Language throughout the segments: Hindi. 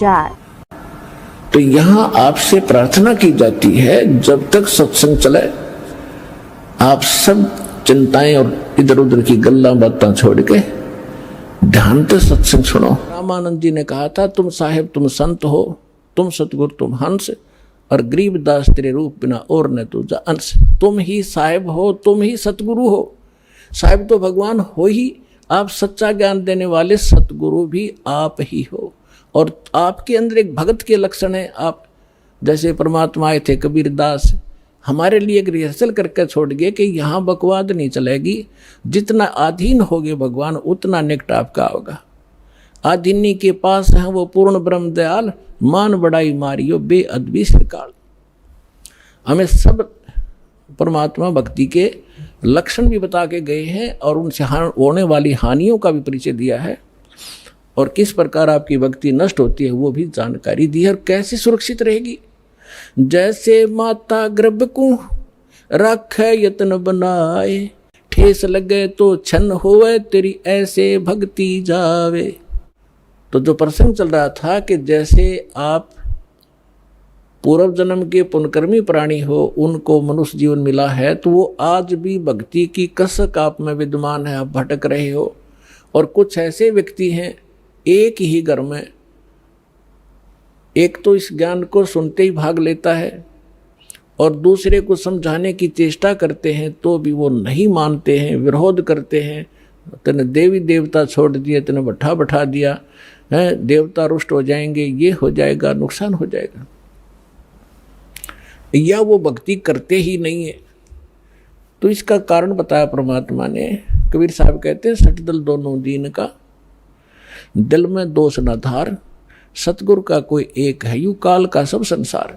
4। तो यहां आपसे प्रार्थना की जाती है, जब तक सत्संग चले आप सब चिंताएं और इधर उधर की गल्ला बातें छोड़ के ध्यान से सत्संग सुनो। रामानंद जी ने कहा था, तुम साहेब तुम संत हो, तुम सतगुरु तुम हंस, और गरीबदास तेरे रूप बिना और न तुझा अंश। तुम ही साहेब हो, तुम ही सतगुरु हो। साहेब तो भगवान हो ही, आप सच्चा ज्ञान देने वाले सतगुरु भी आप ही हो। और आपके अंदर एक भगत के लक्षण है। आप जैसे परमात्मा आए थे कबीरदास, हमारे लिए एक रिहर्सल करके छोड़ गए कि यहाँ बकवाद नहीं चलेगी, जितना अधीन होगे भगवान उतना निकट आपका होगा। अधीनी के पास है वो पूर्ण ब्रह्म दयाल, मान बड़ाई मारियो बेअदबी श्रीकाल। हमें सब परमात्मा भक्ति के लक्षण भी बता के गए हैं और उनसे होने वाली हानियों का भी परिचय दिया है, और किस प्रकार आपकी भक्ति नष्ट होती है वो भी जानकारी दी है, और कैसे सुरक्षित रहेगी। जैसे माता गर्भ को रखे यत्न बनाए, ठेस लगे तो छन होवे तेरी ऐसे भक्ति जावे। तो जो प्रसंग चल रहा था कि जैसे आप पूर्व जन्म के पुण्यकर्मी प्राणी हो, उनको मनुष्य जीवन मिला है, तो वो आज भी भक्ति की कसक आप में विद्यमान है, आप भटक रहे हो। और कुछ ऐसे व्यक्ति हैं, एक ही घर में एक तो इस ज्ञान को सुनते ही भाग लेता है, और दूसरे को समझाने की चेष्टा करते हैं तो भी वो नहीं मानते हैं, विरोध करते हैं। तने देवी देवता छोड़ दिए, तने बैठा दिया है, देवता रुष्ट हो जाएंगे, ये हो जाएगा, नुकसान हो जाएगा, या वो भक्ति करते ही नहीं है। तो इसका कारण बताया परमात्मा ने। कबीर साहब कहते हैं, सठ दल दोनों दीन का, दिल में दोष न धार, सतगुरु का कोई एक है, यू काल का सब संसार।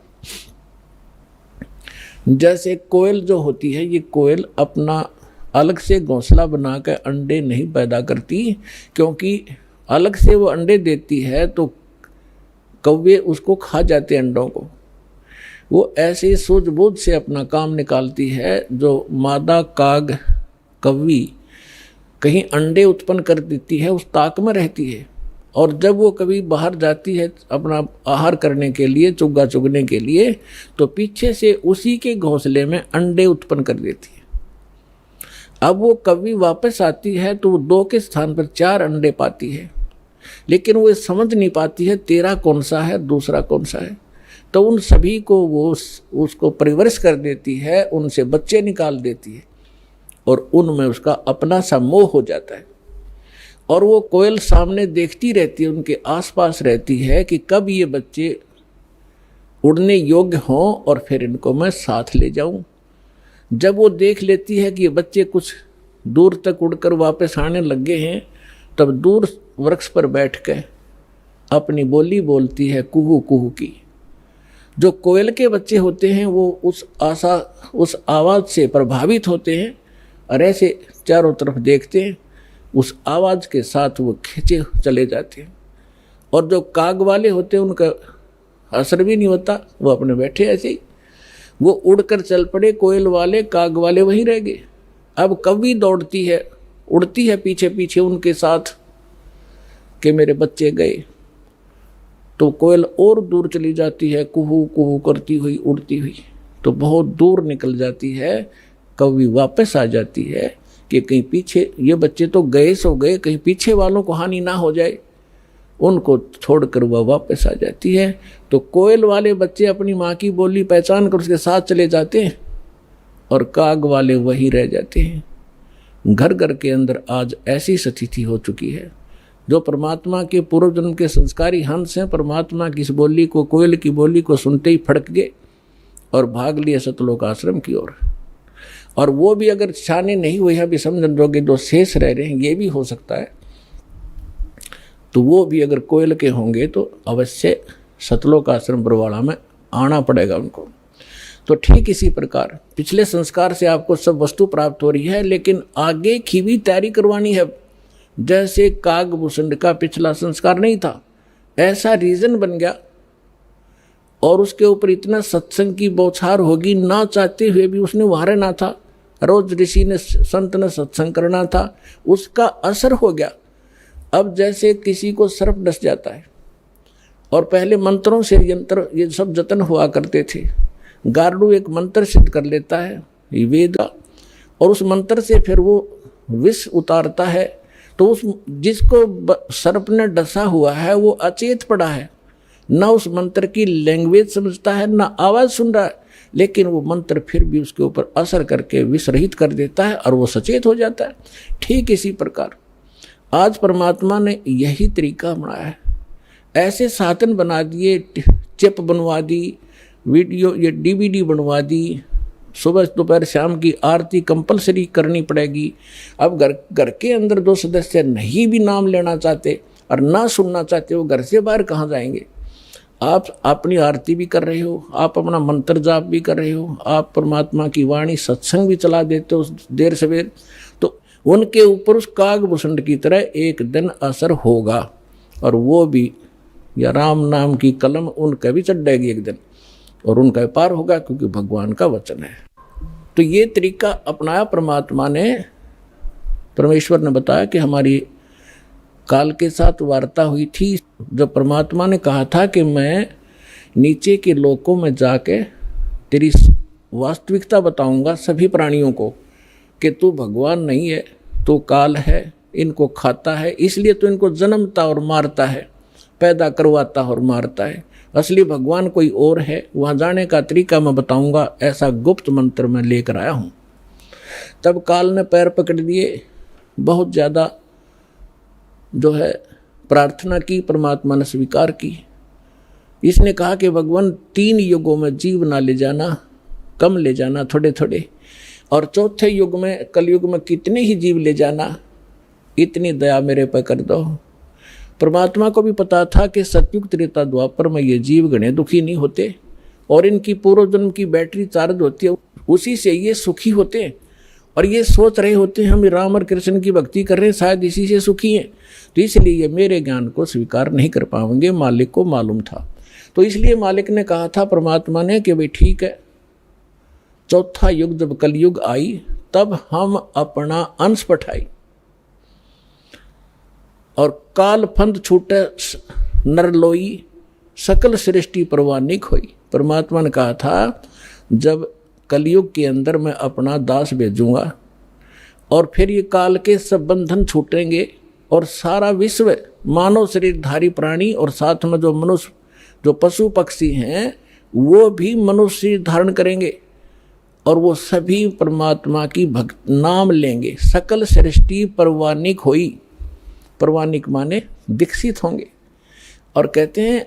जैसे कोयल जो होती है, ये कोयल अपना अलग से घोंसला बना कर अंडे नहीं पैदा करती, क्योंकि अलग से वो अंडे देती है तो कौवे उसको खा जाते अंडों को। वो ऐसे सूझबूझ से अपना काम निकालती है। जो मादा काग कौवी कहीं अंडे उत्पन्न कर देती है, उस ताक में रहती है, और जब वो कभी बाहर जाती है अपना आहार करने के लिए, चुग्गा चुगने के लिए, तो पीछे से उसी के घोंसले में अंडे उत्पन्न कर देती है। अब वो कभी वापस आती है तो वो 2 के स्थान पर 4 अंडे पाती है, लेकिन वो समझ नहीं पाती है तेरा कौन सा है, दूसरा कौन सा है। तो उन सभी को वो उसको परिवरिश कर देती है, उनसे बच्चे निकाल देती है, और उनमें उसका अपना सा मोह हो जाता है। और वो कोयल सामने देखती रहती है, उनके आसपास रहती है कि कब ये बच्चे उड़ने योग्य हों और फिर इनको मैं साथ ले जाऊं। जब वो देख लेती है कि ये बच्चे कुछ दूर तक उड़कर वापस आने लग गए हैं, तब दूर वृक्ष पर बैठ कर अपनी बोली बोलती है कुहू कुहू की। जो कोयल के बच्चे होते हैं वो उस आवाज़ से प्रभावित होते हैं, और ऐसे चारों तरफ देखते हैं, उस आवाज़ के साथ वो खींचे चले जाते हैं। और जो काग वाले होते हैं उनका असर भी नहीं होता, वो अपने बैठे ऐसे ही, वो उड़कर चल पड़े। कोयल वाले काग वाले वहीं रह गए। अब कौवी दौड़ती है, उड़ती है पीछे पीछे उनके साथ कि मेरे बच्चे गए, तो कोयल और दूर चली जाती है, कुहू कुहू करती हुई उड़ती हुई, तो बहुत दूर निकल जाती है। कौवी वापस आ जाती है कि कहीं पीछे ये बच्चे तो गए सो गए, कहीं पीछे वालों को हानि ना हो जाए, उनको छोड़कर वह वापस आ जाती है। तो कोयल वाले बच्चे अपनी माँ की बोली पहचान कर उसके साथ चले जाते हैं, और काग वाले वही रह जाते हैं। घर घर के अंदर आज ऐसी स्थिति हो चुकी है। जो परमात्मा के पूर्व जन्म के संस्कारी हंस हैं, परमात्मा की इस बोली को, कोयल की बोली को सुनते ही फड़क गए और भाग लिए सतलोक आश्रम की ओर। और वो भी अगर शाने नहीं हुए हैं, अभी समझन जोगे जो शेष रह रहे हैं, ये भी हो सकता है, तो वो भी अगर कोयल के होंगे तो अवश्य सतलोक आश्रम बरवाड़ा में आना पड़ेगा उनको। तो ठीक इसी प्रकार पिछले संस्कार से आपको सब वस्तु प्राप्त हो रही है, लेकिन आगे की भी तैयारी करवानी है। जैसे कागभूषण का पिछला संस्कार नहीं था, ऐसा रीजन बन गया, और उसके ऊपर इतना सत्संग की बौछार होगी, ना चाहते हुए भी उसने वहाँ रहना था। रोज ऋषि ने संत ने सत्संग करना था, उसका असर हो गया। अब जैसे किसी को सर्प डस जाता है और पहले मंत्रों से यंत्र ये सब जतन हुआ करते थे। गारुड़ एक मंत्र सिद्ध कर लेता है ये वेद का, और उस मंत्र से फिर वो विष उतारता है। तो उस जिसको सर्प ने डसा हुआ है वो अचेत पड़ा है, ना उस मंत्र की लैंग्वेज समझता है, ना आवाज़ सुन रहा है, लेकिन वो मंत्र फिर भी उसके ऊपर असर करके विष रहित कर देता है और वो सचेत हो जाता है। ठीक इसी प्रकार आज परमात्मा ने यही तरीका बनाया है। ऐसे साधन बना दिए, चिप बनवा दी, वीडियो ये DVD बनवा दी, सुबह दोपहर शाम की आरती कंपलसरी करनी पड़ेगी। अब घर के अंदर 2 सदस्य नहीं भी नाम लेना चाहते और ना सुनना चाहते, वो घर से बाहर कहाँ जाएंगे। आप अपनी आरती भी कर रहे हो, आप अपना मंत्र जाप भी कर रहे हो, आप परमात्मा की वाणी सत्संग भी चला देते हो देर सवेर, तो उनके ऊपर उस कागभूषण की तरह एक दिन असर होगा, और वो भी या राम नाम की कलम उनका भी चढ़ेगी एक दिन, और उनका पार होगा, क्योंकि भगवान का वचन है। तो ये तरीका अपनाया परमात्मा ने। परमेश्वर ने बताया कि हमारी काल के साथ वार्ता हुई थी, जब परमात्मा ने कहा था कि मैं नीचे के लोकों में जाके तेरी वास्तविकता बताऊंगा सभी प्राणियों को, कि तू भगवान नहीं है, तू काल है, इनको खाता है, इसलिए तो इनको जन्मता और मारता है, पैदा करवाता और मारता है। असली भगवान कोई और है, वहाँ जाने का तरीका मैं बताऊंगा, ऐसा गुप्त मंत्र मैं लेकर आया हूँ। तब काल ने पैर पकड़ दिए, बहुत ज़्यादा जो है प्रार्थना की, परमात्मा ने स्वीकार की। इसने कहा कि भगवान 3 युगों में जीव ना ले जाना, कम ले जाना थोड़े थोड़े, और चौथे युग में कलयुग में कितने ही जीव ले जाना, इतनी दया मेरे पर कर दो। परमात्मा को भी पता था कि सतयुग त्रेता द्वापर में ये जीव गणे दुखी नहीं होते, और इनकी पूर्व जन्म की बैटरी चार्ज होती है, उसी से ये सुखी होते हैं, और ये सोच रहे होते हैं हम राम और कृष्ण की भक्ति कर रहे हैं, शायद इसी से सुखी हैं, तो इसलिए ये मेरे ज्ञान को स्वीकार नहीं कर पाएंगे। मालिक को मालूम था, तो इसलिए मालिक ने कहा था परमात्मा ने कि भाई ठीक है, चौथा युग जब कलयुग आई तब हम अपना अंश पठाई, और काल फंद छूटे नरलोई, सकल सृष्टि परवानिक हुई। परमात्मा ने कहा था जब कलयुग के अंदर मैं अपना दास भेजूंगा, और फिर ये काल के सब बंधन छूटेंगे, और सारा विश्व मानव शरीरधारी प्राणी और साथ में जो मनुष्य जो पशु पक्षी हैं वो भी मनुष्य धारण करेंगे, और वो सभी परमात्मा की भक्त नाम लेंगे। सकल सृष्टि परवानिक हुई, परवानिक माने विकसित होंगे। और कहते हैं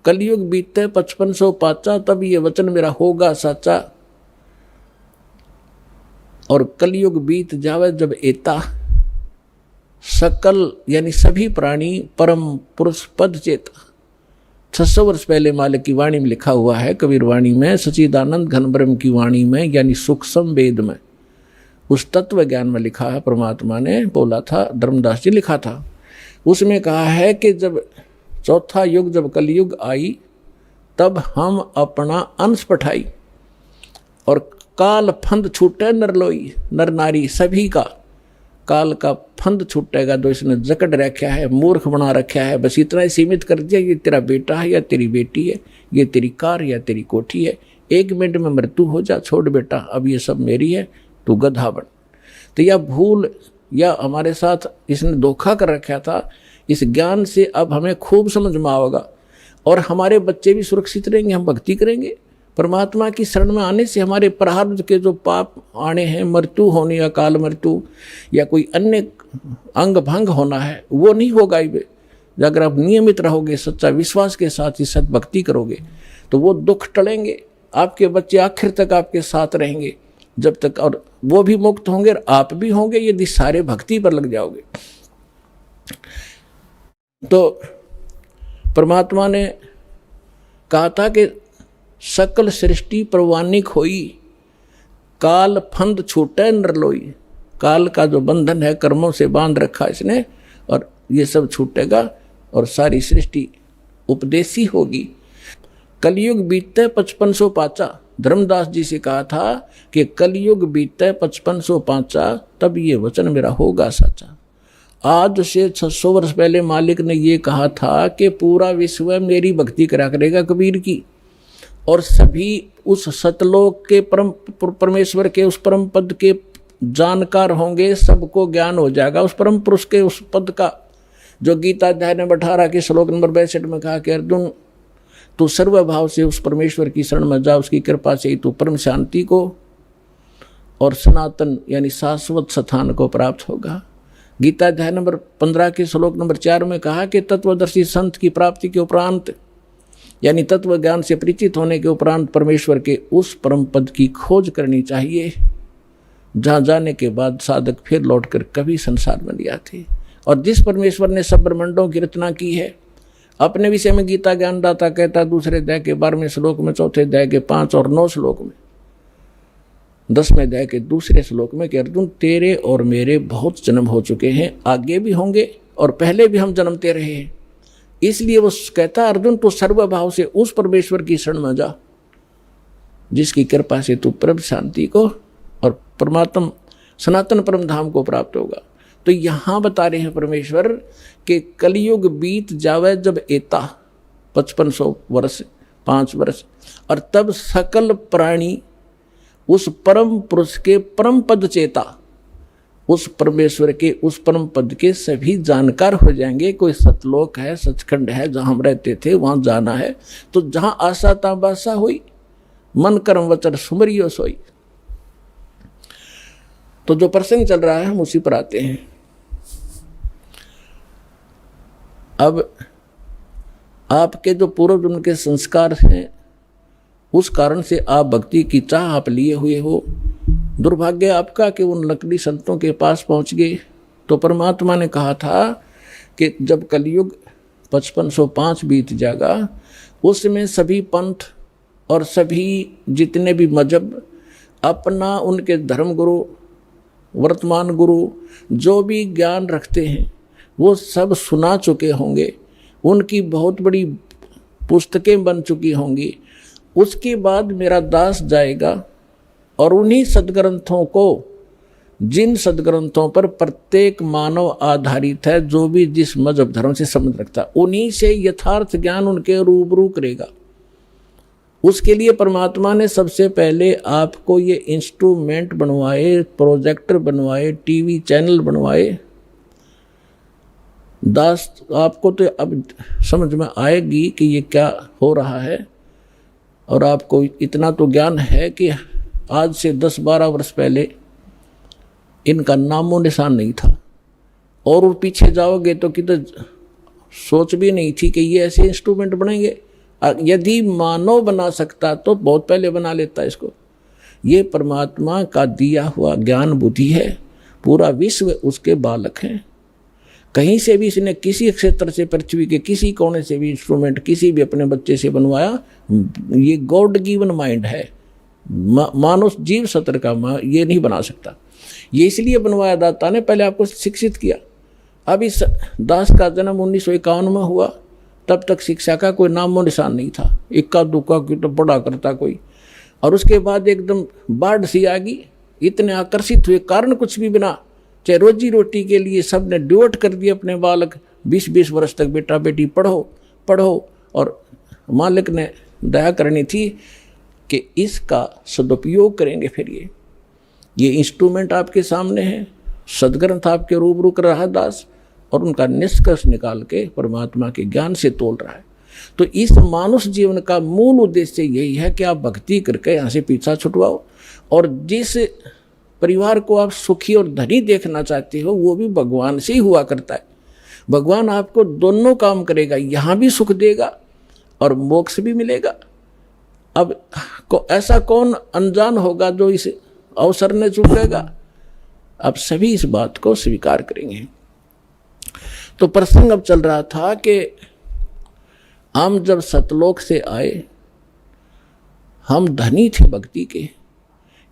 कलयुग बीते 5500 पाचा, तब ये वचन मेरा होगा सच्चा, और कलयुग बीत जावे जब एता, सकल यानी सभी प्राणी परम पुरुष पद चेता। 600 वर्ष पहले मालिक की वाणी में लिखा हुआ है, कबीर वाणी में, सच्चिदानंद घन ब्रह्म की वाणी में, यानी सूक्ष्म वेद में, उस तत्व ज्ञान में लिखा है। परमात्मा ने बोला था, धर्मदास जी लिखा था, उसमें कहा है कि जब चौथा युग जब कलयुग आई तब हम अपना अंश पठाई, और काल फंद छूटे नरलोई, नर नारी सभी का काल का फंद छूटेगा, जो इसने जकड़ रखा है, मूर्ख बना रखा है, बस इतना ही सीमित कर दिया, ये तेरा बेटा है या तेरी बेटी है, ये तेरी कार या तेरी कोठी है, 1 मिनट में मृत्यु हो जा, छोड़ बेटा, अब ये सब मेरी है, तू गधा बन। तो यह भूल या हमारे साथ इसने धोखा कर रखा था, इस ज्ञान से अब हमें खूब समझ में आएगा, और हमारे बच्चे भी सुरक्षित रहेंगे, हम भक्ति करेंगे। परमात्मा की शरण में आने से हमारे प्रारब्ध के जो पाप आने हैं, मृत्यु होनी, अकाल मृत्यु या कोई अन्य अंग भंग होना है, वो नहीं होगा। अगर आप नियमित रहोगे, सच्चा विश्वास के साथ ही सद्भक्ति करोगे, तो वो दुख टलेंगे, आपके बच्चे आखिर तक आपके साथ रहेंगे जब तक, और वो भी मुक्त होंगे और आप भी होंगे, यदि सारे भक्ति पर लग जाओगे। तो परमात्मा ने कहा था कि सकल सृष्टि परवानिक होई, काल फंद छूटे नरलोई, काल का जो बंधन है कर्मों से बांध रखा इसने, और ये सब छूटेगा और सारी सृष्टि उपदेशी होगी। कलयुग बीते 5500 पाचा, धर्मदास जी से कहा था कि कलयुग बीते 5500 पाचा, तब ये वचन मेरा होगा सच्चा। आज से 600 वर्ष पहले मालिक ने ये कहा था कि पूरा विश्व मेरी भक्ति करा करेगा कबीर की, और सभी उस सतलोक के परमेश्वर के उस परम पद के जानकार होंगे, सबको ज्ञान हो जाएगा उस परम पुरुष के उस पद का, जो गीता अध्याय नंबर 18 के श्लोक नंबर 62 में कहा कि अर्जुन तू सर्वभाव से उस परमेश्वर की शरण में जा, उसकी कृपा से ही तू परम शांति को और सनातन यानी शाश्वत स्थान को प्राप्त होगा। गीता अध्याय नंबर 15 के श्लोक नंबर 4 में कहा कि तत्वदर्शी संत की प्राप्ति के उपरांत यानी तत्व ज्ञान से परिचित होने के उपरांत परमेश्वर के उस परम पद की खोज करनी चाहिए, जहाँ जाने के बाद साधक फिर लौटकर कभी संसार में नहीं आते। और जिस परमेश्वर ने सब ब्रह्मांडों की रचना की है, अपने विषय में गीता ज्ञानदाता कहता दूसरे अध्याय के 12वें श्लोक में, चौथे अध्याय के 5 और 9 श्लोक में, 10वें अध्याय के दूसरे श्लोक में कि अर्जुन तेरे और मेरे बहुत जन्म हो चुके हैं, आगे भी होंगे और पहले भी हम जन्मते रहे हैं। इसलिए वो कहता अर्जुन तू सर्वभाव से उस परमेश्वर की शरण में जा, जिसकी कृपा से तू परम शांति को और परमात्म सनातन परम धाम को प्राप्त होगा। तो यहाँ बता रहे हैं परमेश्वर कि कलयुग बीत जावे जब एता 5500 वर्ष 5 वर्ष, और तब सकल प्राणी उस परम पुरुष के परम पद चेता, उस परमेश्वर के उस परम पद के सभी जानकार हो जाएंगे। कोई सतलोक है, सचखंड है, जहाँ हम रहते थे वहाँ जाना है, तो जहाँ आशा ताबाशा हुई मन कर्म वचन सुमरियो सोई। तो जो प्रसंग चल रहा है हम उसी पर आते हैं। अब आपके जो पूर्व जन्म के संस्कार हैं उस कारण से आप भक्ति की चाह आप लिए हुए हो। दुर्भाग्य आपका कि उन नकली संतों के पास पहुंच गए। तो परमात्मा ने कहा था कि जब कलयुग 5505 बीत जाएगा, उसमें सभी पंथ और सभी जितने भी मजहब अपना उनके धर्म गुरु वर्तमान गुरु जो भी ज्ञान रखते हैं वो सब सुना चुके होंगे, उनकी बहुत बड़ी पुस्तकें बन चुकी होंगी। उसके बाद मेरा दास जाएगा और उन्हीं सदग्रंथों को, जिन सदग्रंथों पर प्रत्येक मानव आधारित है, जो भी जिस मजहब धर्म से संबंध रखता, उन्हीं से यथार्थ ज्ञान उनके रूबरू करेगा। उसके लिए परमात्मा ने सबसे पहले आपको ये इंस्ट्रूमेंट बनवाए, प्रोजेक्टर बनवाए, टीवी चैनल बनवाए। दास आपको तो अब समझ में आएगी कि ये क्या हो रहा है, और आपको इतना तो ज्ञान है कि आज से 10-12 वर्ष पहले इनका नामो निशान नहीं था, और वो पीछे जाओगे तो किधर सोच भी नहीं थी कि ये ऐसे इंस्ट्रूमेंट बनेंगे। यदि मानव बना सकता तो बहुत पहले बना लेता इसको। ये परमात्मा का दिया हुआ ज्ञान बुद्धि है, पूरा विश्व उसके बालक हैं। कहीं से भी इसने किसी क्षेत्र से, पृथ्वी के किसी कोने से भी इंस्ट्रूमेंट किसी भी अपने बच्चे से बनवाया, ये गॉड गिवन माइंड है। मानव जीव सत्र का ये नहीं बना सकता। ये इसलिए बनवाया दाता ने, पहले आपको शिक्षित किया। अब इस दास का जन्म 1951 में हुआ, तब तक शिक्षा का कोई नामो निशान नहीं था। इक्का दुक्का की तो पढ़ा करता कोई, और उसके बाद एकदम बाढ़ सी आ गई। इतने आकर्षित हुए, कारण कुछ भी बिना, चाहे रोजी रोटी के लिए सब ने डिवोट कर दिए अपने बालक। 20-20 वर्ष तक बेटा बेटी पढ़ो पढ़ो, और मालिक ने दया करनी थी कि इसका सदुपयोग करेंगे। फिर ये इंस्ट्रूमेंट आपके सामने है, सदग्रंथ आपके रूबरू कर रहा है दास, और उनका निष्कर्ष निकाल के परमात्मा के ज्ञान से तोल रहा है। तो इस मानुष जीवन का मूल उद्देश्य यही है कि आप भक्ति करके यहाँ से पीछा छुटवाओ, और जिस परिवार को आप सुखी और धनी देखना चाहते हो वो भी भगवान से ही हुआ करता है। भगवान आपको दोनों काम करेगा, यहाँ भी सुख देगा और मोक्ष भी मिलेगा। अब ऐसा कौन अनजान होगा जो इस अवसर ने चूकेगा? अब सभी इस बात को स्वीकार करेंगे। तो प्रसंग अब चल रहा था कि हम जब सतलोक से आए, हम धनी थे भक्ति के।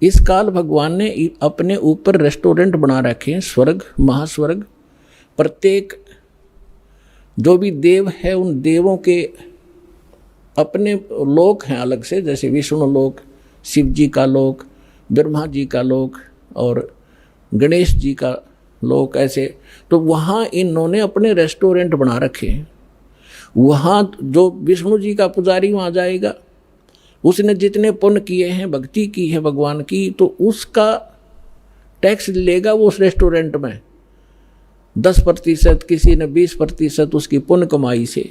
इस काल भगवान ने अपने ऊपर रेस्टोरेंट बना रखे हैं, स्वर्ग महास्वर्ग। प्रत्येक जो भी देव है उन देवों के अपने लोक हैं अलग से, जैसे विष्णु लोक, शिव जी का लोक, ब्रह्मा जी का लोक और गणेश जी का लोग ऐसे, तो वहाँ इन्होंने अपने रेस्टोरेंट बना रखे हैं। वहाँ जो विष्णु जी का पुजारी वहाँ जाएगा, उसने जितने पुण्य किए हैं, भक्ति की है भगवान की, तो उसका टैक्स लेगा वो उस रेस्टोरेंट में 10%, किसी ने 20% उसकी पुण्य कमाई से,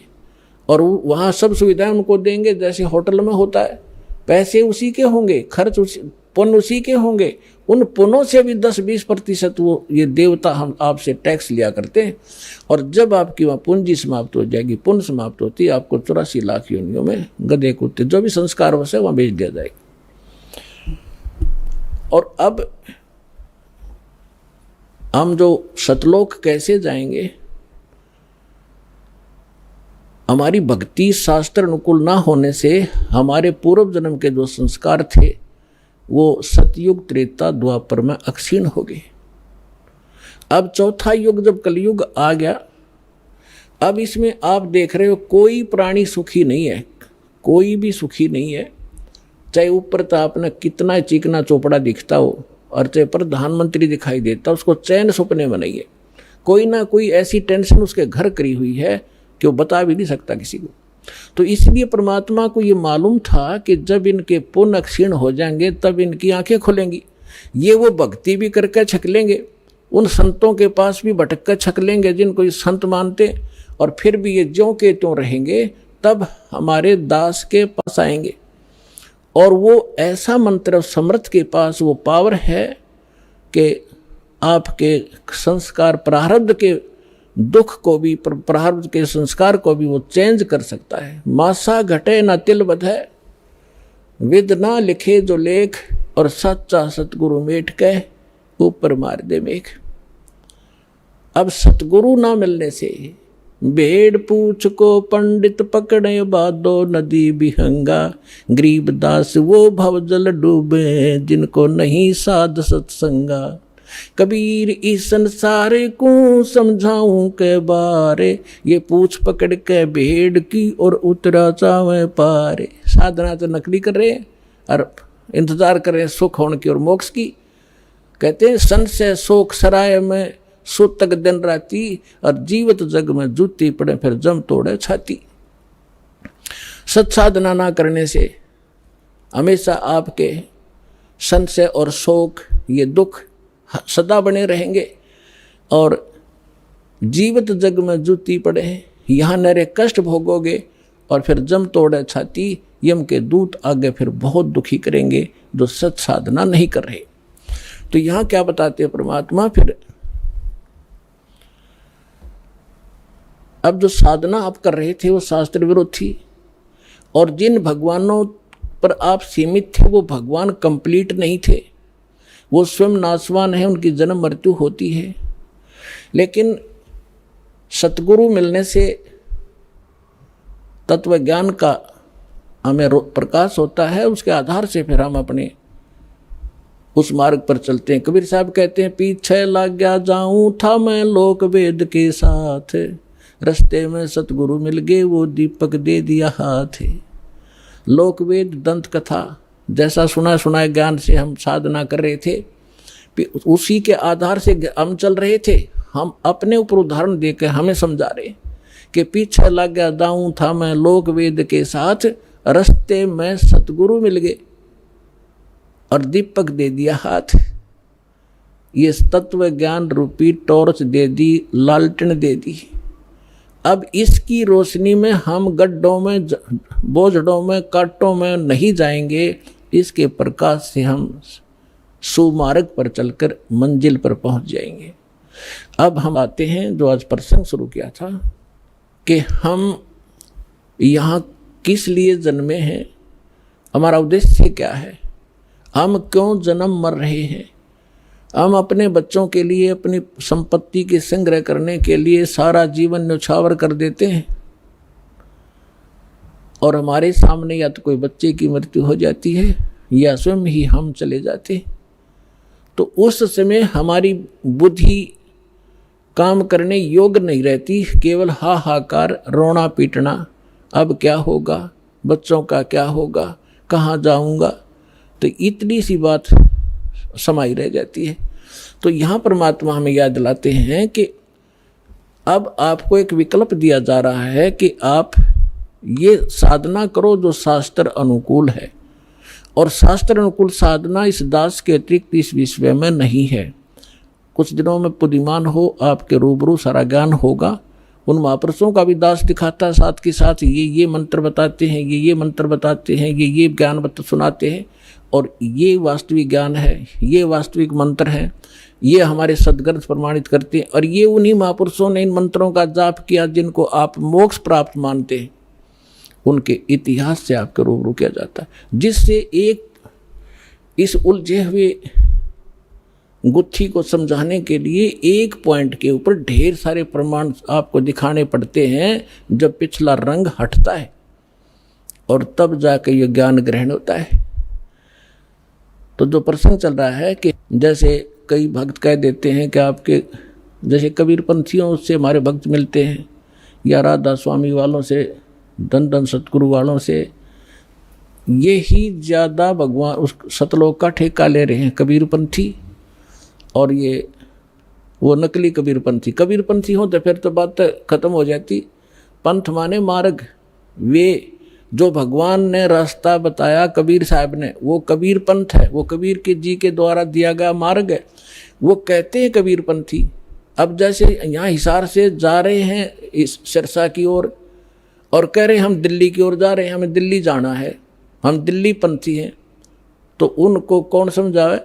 और वहाँ सब सुविधाएं उनको देंगे जैसे होटल में होता है। पैसे उसी के होंगे, खर्च पुण्य उसी के होंगे, उन पुण्यों से भी 10-20% वो ये देवता हम आपसे टैक्स लिया करते हैं। और जब आपकी वहाँ पूंजी समाप्त हो जाएगी, पुण्य समाप्त होती है, आपको 84 लाख योनियों में गधे कुत्ते जो भी संस्कार वश है वहाँ भेज दिया जाएगा। और अब हम जो सतलोक कैसे जाएंगे, हमारी भक्ति शास्त्र अनुकूल ना होने से हमारे पूर्व जन्म के जो संस्कार थे वो सतयुग त्रेता द्वापर में अक्षीण हो गए। अब चौथा युग जब कलयुग आ गया, अब इसमें आप देख रहे हो कोई प्राणी सुखी नहीं है, कोई भी सुखी नहीं है। चाहे ऊपर तो आपने कितना चिकना चोपड़ा दिखता हो और चाहे प्रधानमंत्री दिखाई देता, उसको चैन सपने में नहीं है। कोई ना कोई ऐसी टेंशन उसके घर करी हुई है कि वो बता भी नहीं सकता किसी को। तो इसलिए परमात्मा को ये मालूम था कि जब इनके पुण्य क्षीण हो जाएंगे तब इनकी आंखें खुलेंगी। ये वो भक्ति भी करके छक लेंगे, उन संतों के पास भी भटक कर छक लेंगे जिनको ये संत मानते, और फिर भी ये ज्यों के त्यों रहेंगे, तब हमारे दास के पास आएंगे। और वो ऐसा मंत्र समर्थ के पास वो पावर है कि आपके संस्कार प्रारब्ध के दुख को भी, प्रारब्ध के संस्कार को भी वो चेंज कर सकता है। मासा घटे न तिल बधै, विद ना लिखे जो लेख, और सच्चा सतगुरु मेट कह ऊपर मार दे मेघ। अब सतगुरु ना मिलने से भेड़ पूछ को पंडित पकड़े बादो नदी बिहंगा, गरीब दास वो भवजल डूबे जिनको नहीं साध सत्संगा। कबीर इस संसार को समझाऊं के बारे, ये पूछ पकड़ के भेड़ की और उतरा चावे पारे। साधना तो नकली कर रहे हैं और इंतजार कर रहे हैं सुख होने की और मोक्ष की। कहते हैं संशय शोक सराय में सुतक दिन राती, और जीवत जग में जूती पड़े फिर जम तोड़े छाती। सत साधना ना करने से हमेशा आपके संशय और शोक, ये दुख सदा बने रहेंगे, और जीवित जग में जूती पड़े यहाँ नरे कष्ट भोगोगे, और फिर जम तोड़े छाती, यम के दूत आगे फिर बहुत दुखी करेंगे जो सत साधना नहीं कर रहे। तो यहाँ क्या बताते हैं परमात्मा, फिर अब जो साधना आप कर रहे थे वो शास्त्र विरुद्ध थी, और जिन भगवानों पर आप सीमित थे वो भगवान कंप्लीट नहीं थे, वो स्वयं नाशवान है, उनकी जन्म मृत्यु होती है। लेकिन सतगुरु मिलने से तत्व ज्ञान का हमें प्रकाश होता है, उसके आधार से फिर हम अपने उस मार्ग पर चलते हैं। कबीर साहब कहते हैं, पीछे लग गया जाऊं था मैं लोक वेद के साथ, रास्ते में सतगुरु मिल गए वो दीपक दे दिया हाथ। लोक वेद दंत कथा जैसा सुनाए ज्ञान से हम साधना कर रहे थे, उसी के आधार से हम चल रहे थे। हम अपने ऊपर उदाहरण देकर हमें समझा रहे कि पीछे लग गया दाऊं था मैं लोक वेद के साथ, रास्ते में सतगुरु मिल गए और दीपक दे दिया हाथ। ये तत्व ज्ञान रूपी टॉर्च दे दी, लालटेन दे दी। अब इसकी रोशनी में हम गड्ढों में, बोझड़ों में, कांटों में नहीं जाएंगे, इसके प्रकाश से हम सुमार्ग पर चलकर मंजिल पर पहुंच जाएंगे। अब हम आते हैं जो आज प्रसंग शुरू किया था कि हम यहाँ किस लिए जन्मे हैं, हमारा उद्देश्य क्या है, हम क्यों जन्म मर रहे हैं। हम अपने बच्चों के लिए, अपनी संपत्ति के संग्रह करने के लिए सारा जीवन न्यौछावर कर देते हैं, और हमारे सामने या तो कोई बच्चे की मृत्यु हो जाती है या स्वयं ही हम चले जाते हैं। तो उस समय हमारी बुद्धि काम करने योग्य नहीं रहती, केवल हाहाकार, रोना पीटना, अब क्या होगा, बच्चों का क्या होगा, कहाँ जाऊंगा। तो इतनी सी बात समाई रह जाती है। तो यहाँ परमात्मा हमें याद दिलाते हैं कि अब आपको एक विकल्प दिया जा रहा है कि आप ये साधना करो जो शास्त्र अनुकूल है, और शास्त्र अनुकूल साधना इस दास के अतिरिक्त इस विश्व में नहीं है। कुछ दिनों में बुद्धिमान हो आपके रूबरू सारा ज्ञान होगा। उन महापुरुषों का भी दास दिखाता है, साथ के साथ ये मंत्र बताते हैं, ये मंत्र बताते हैं, ये ज्ञान सुनाते हैं, और ये वास्तविक ज्ञान है, ये वास्तविक मंत्र है, ये हमारे सदग्रंथ प्रमाणित करते हैं। और ये उन्हीं महापुरुषों ने इन मंत्रों का जाप किया जिनको आप मोक्ष प्राप्त मानते हैं, उनके इतिहास से आपके रूबरू किया जाता है, जिससे एक इस उलझे हुए गुत्थी को समझाने के लिए एक पॉइंट के ऊपर ढेर सारे प्रमाण आपको दिखाने पड़ते हैं। जब पिछला रंग हटता है और तब जाकर ये ज्ञान ग्रहण होता है। तो जो प्रसंग चल रहा है कि जैसे कई भक्त कह देते हैं कि आपके जैसे कबीर पंथियों से हमारे भक्त मिलते हैं, या राधा स्वामी वालों से, धन धन सतगुरु वालों से, ये ही ज़्यादा भगवान उस सतलोक का ठेका ले रहे हैं कबीर पंथी। और ये वो नकली कबीरपंथी, कबीरपंथी हो तो फिर तो बात खत्म हो जाती। पंथ माने मार्ग, वे जो भगवान ने रास्ता बताया कबीर साहब ने, वो कबीर पंथ है, वो कबीर के जी के द्वारा दिया गया मार्ग है, वो कहते हैं कबीरपंथी। अब जैसे यहाँ हिसार से जा रहे हैं इस सिरसा की ओर और कह रहे हैं हम दिल्ली की ओर जा रहे हैं, हमें दिल्ली जाना है, हम दिल्ली पंथी हैं, तो उनको कौन समझावे?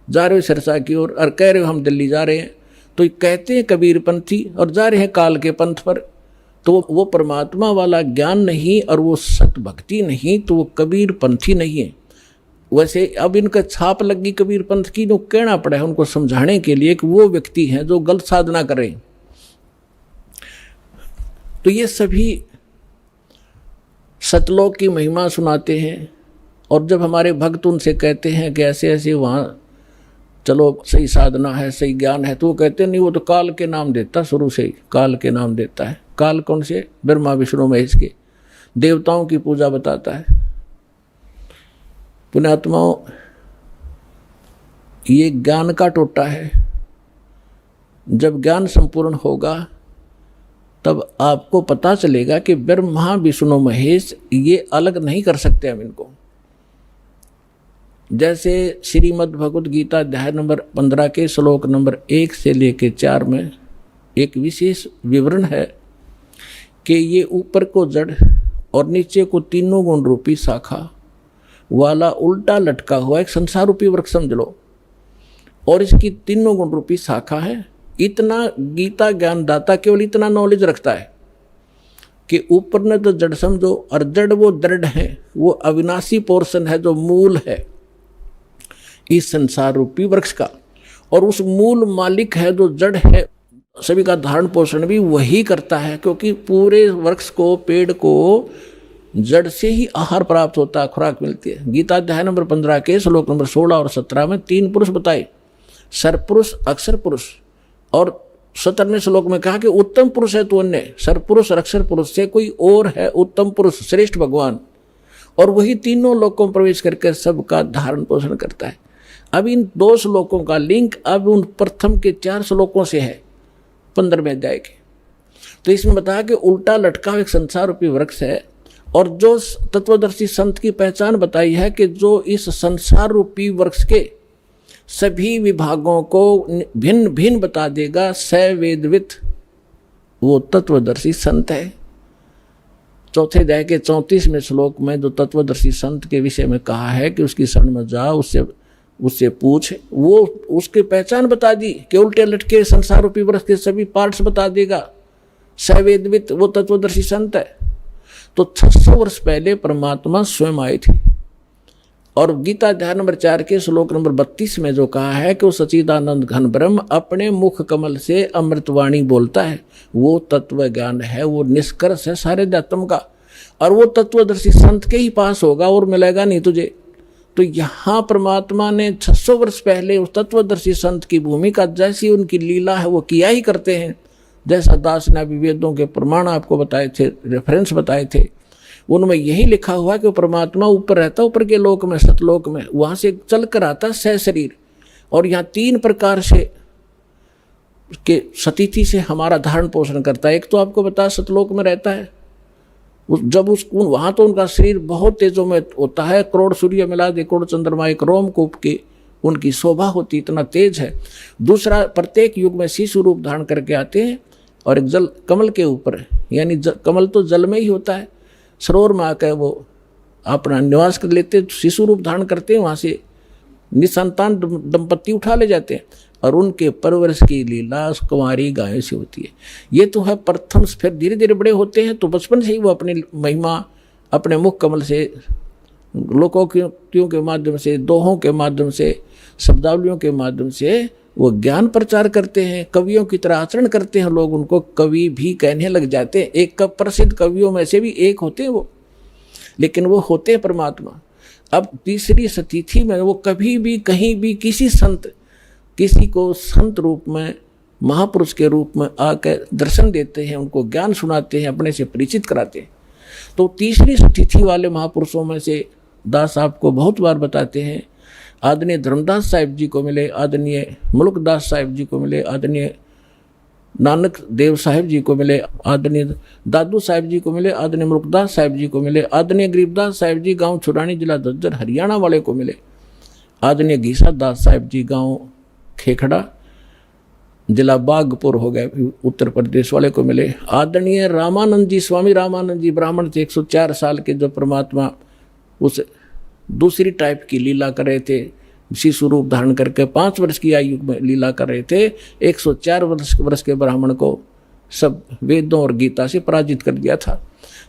जा रहे हो सिरसा की ओर और कह रहे हो हम दिल्ली जा रहे हैं, तो कहते हैं कबीर पंथी और जा रहे हैं काल के पंथ पर। तो वो परमात्मा वाला ज्ञान नहीं और वो सत भक्ति नहीं, तो वो कबीर पंथी नहीं है। वैसे अब इनका छाप लगी कबीर पंथ की, तो कहना पड़ा है उनको समझाने के लिए कि वो व्यक्ति हैं जो गलत साधना कर रहे हैं। तो ये सभी सतलोक की महिमा सुनाते हैं, और जब हमारे भक्त उनसे कहते हैं कि ऐसे ऐसे वहाँ चलो सही साधना है, सही ज्ञान है, तो वो कहते नहीं, वो तो काल के नाम देता, शुरू से ही काल के नाम देता है। काल कौन से? ब्रह्मा विष्णु महेश के, देवताओं की पूजा बताता है। पुण्यात्माओं, ये ज्ञान का टोटा है। जब ज्ञान संपूर्ण होगा तब आपको पता चलेगा कि ब्रह्मा विष्णु महेश ये अलग नहीं कर सकते हम इनको। जैसे श्रीमद् भगवद गीता अध्याय नंबर 15 के श्लोक नंबर 1 से लेकर 4 में एक विशेष विवरण है कि ये ऊपर को जड़ और नीचे को तीनों गुण रूपी शाखा वाला उल्टा लटका हुआ एक संसार रूपी वृक्ष समझ लो, और इसकी तीनों गुण रूपी शाखा है। इतना गीता ज्ञानदाता केवल इतना नॉलेज रखता है कि ऊपर ने तो जड़ समझो, और जड़ वो दृढ़ है, वो अविनाशी पोर्शन है जो मूल है इस संसार रूपी वृक्ष का, और उस मूल मालिक है जो जड़ है, सभी का धारण पोषण भी वही करता है, क्योंकि पूरे वृक्ष को, पेड़ को जड़ से ही आहार प्राप्त होता है, खुराक मिलती है। गीता अध्याय नंबर 15 के श्लोक नंबर 16 और 17 में 3 पुरुष बताए, सरपुरुष, अक्षर पुरुष, और 17वें श्लोक में कहा कि उत्तम पुरुष है तो अन्य, सरपुरुष और अक्षर पुरुष से कोई और है उत्तम पुरुष, श्रेष्ठ भगवान, और वही तीनों लोकों में प्रवेश करके सबका धारण पोषण करता है। अब इन 2 श्लोकों का लिंक अब उन प्रथम के 4 श्लोकों से है 15वें अध्याय के। तो इसमें बताया कि उल्टा लटका एक संसार रूपी वृक्ष है, और जो तत्वदर्शी संत की पहचान बताई है कि जो इस संसार रूपी वृक्ष के सभी विभागों को भिन्न भिन्न बता देगा, स वेदवित, वो तत्वदर्शी संत है। चौथे अध्याय के 34वें श्लोक में जो तत्वदर्शी संत के विषय में कहा है कि उसकी शरण में जा, उससे पूछ, वो उसकी पहचान बता दी कि उल्टे लटके संसार रूपी वृक्ष के सभी पार्ट्स बता देगा, सवेदवित, वो तत्वदर्शी संत है। तो 600 वर्ष पहले परमात्मा स्वयं आए थे, और गीता अध्याय नंबर 4 के श्लोक नंबर 32 में जो कहा है कि वो सच्चिदानंद घन ब्रह्म अपने मुख कमल से अमृतवाणी बोलता है, वो तत्व ज्ञान है, वो निष्कर्ष है सारे अध्यात्म का, और वो तत्वदर्शी संत के ही पास होगा और मिलेगा नहीं तुझे। तो यहाँ परमात्मा ने 600 वर्ष पहले उस तत्वदर्शी संत की भूमिका, जैसी उनकी लीला है वो किया ही करते हैं। जैसा दास ने अभी वेदों के प्रमाण आपको बताए थे, रेफरेंस बताए थे, उनमें यही लिखा हुआ कि परमात्मा ऊपर रहता, ऊपर के लोक में, सतलोक में, वहाँ से चल कर आता सह शरीर, और यहाँ 3 प्रकार से के सतिथि से हमारा धारण पोषण करता है। एक तो आपको बता सतलोक में रहता है, जब वहाँ तो उनका शरीर बहुत तेजों में होता है, करोड़ सूर्य मिला दे करोड़ चंद्रमा एक रोमकूप की उनकी शोभा होती, इतना तेज है। दूसरा, प्रत्येक युग में शिशु रूप धारण करके आते हैं और एक जल कमल के ऊपर, यानी कमल तो जल में ही होता है, सरोवर में आकर वो अपना निवास कर लेते, शिशु रूप धारण करते हैं, वहाँ से निसंतान दंपत्ति उठा ले जाते हैं और उनके परवरिश की लीला कुंवारी गायों से होती है। ये तो है प्रथम। फिर धीरे धीरे बड़े होते हैं तो बचपन से ही वो अपनी महिमा अपने मुख कमल से, लोकोक्तियों के माध्यम से, दोहों के माध्यम से, शब्दावलियों के माध्यम से वो ज्ञान प्रचार करते हैं, कवियों की तरह आचरण करते हैं, लोग उनको कवि भी कहने लग जाते हैं। एक प्रसिद्ध कवियों में से भी एक होते हैं वो, लेकिन वो होते हैं परमात्मा। अब तीसरी सतिथि में वो कभी भी कहीं भी किसी को संत रूप में, महापुरुष के रूप में आकर दर्शन देते हैं, उनको ज्ञान सुनाते हैं, अपने से परिचित कराते हैं। तो तीसरी सतिथि वाले महापुरुषों में से दास आपको बहुत बार बताते हैं, आदरणीय धर्मदास साहिब जी को मिले, आदरणीय मुल्कदास साहिब जी को मिले, आदरणीय नानक देव साहिब जी को मिले, आदरणीय दादू साहिब जी को मिले, आदरणीय मुल्कदास साहिब जी को मिले, आदरणीय गरीबदास साहिब जी गांव छुरानी जिला झज्जर हरियाणा वाले को मिले, आदरणीय घीसा दास साहिब जी गांव खेखड़ा जिला बागपुर हो गए उत्तर प्रदेश वाले को मिले, आदरणीय रामानंद जी, स्वामी रामानंद जी ब्राह्मण थे, 104 साल के, जो परमात्मा उस दूसरी टाइप की लीला कर रहे थे, शिशु रूप धारण करके 5 वर्ष की आयु में लीला कर रहे थे। 104 वर्ष के ब्राह्मण को सब वेदों और गीता से पराजित कर दिया था।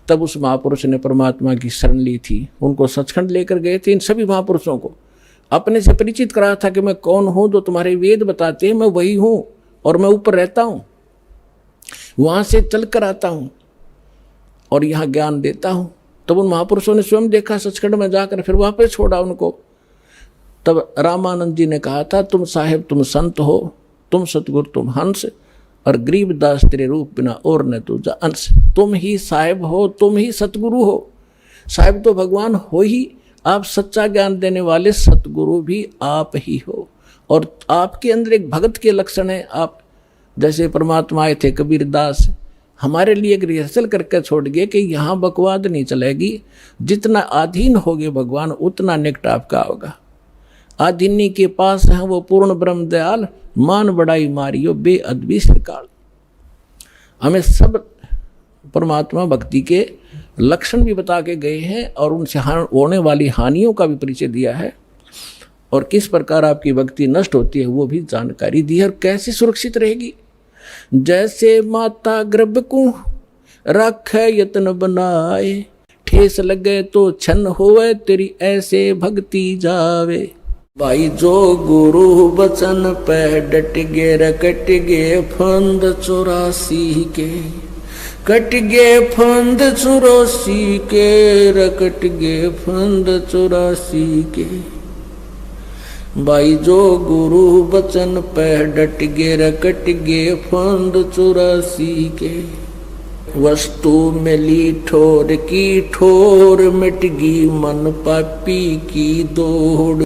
तब उस महापुरुष ने परमात्मा की शरण ली थी, उनको सचखंड लेकर गए थे। इन सभी महापुरुषों को अपने से परिचित करा था कि मैं कौन हूँ, जो तुम्हारे वेद बताते हैं मैं वही हूँ, और मैं ऊपर रहता हूँ, वहाँ से चल कर आता हूँ और यहाँ ज्ञान देता हूँ। तब उन महापुरुषों ने स्वयं देखा सचखंड में जाकर, फिर वहाँ पर छोड़ा उनको। तब रामानंद जी ने कहा था, तुम साहेब तुम संत हो, तुम सतगुरु तुम हंस, और गरीबदास तेरे रूप बिना और न तुझा अंश। तुम ही साहेब हो, तुम ही सतगुरु हो। साहेब तो भगवान हो ही, आप सच्चा ज्ञान देने वाले सतगुरु भी आप ही हो, और आपके अंदर एक भगत के लक्षण है। आप जैसे परमात्मा आए थे कबीरदास, हमारे लिए एक रिहर्सल करके छोड़ गए कि यहाँ बकवाद नहीं चलेगी, जितना अधीन होगे भगवान उतना निकट आपका होगा। आधीनी के पास है वो पूर्ण ब्रह्म दयाल, मान बड़ाई मारियो बेअदबी श्रीकाल। हमें सब परमात्मा भक्ति के लक्षण भी बता के गए हैं और उनसे होने वाली हानियों का भी परिचय दिया है, और किस प्रकार आपकी भक्ति नष्ट होती है वो भी जानकारी दी है, और कैसे सुरक्षित रहेगी। जैसे माता गर्भ को रखे यत्न बनाए, ठेस लगे तो छन होवे तेरी ऐसे भक्ति जावे। भाई जो गुरु बचन पे डट गे रकट गे फंद 84 के, कट गे फंद 84 के, रकट गे फंद 84 के। भाई जो गुरु बचन पे डट गे रकट गे फंद 84 के। वस्तु मिली ठोर की ठोर, मिट गई मन पापी की दौड़।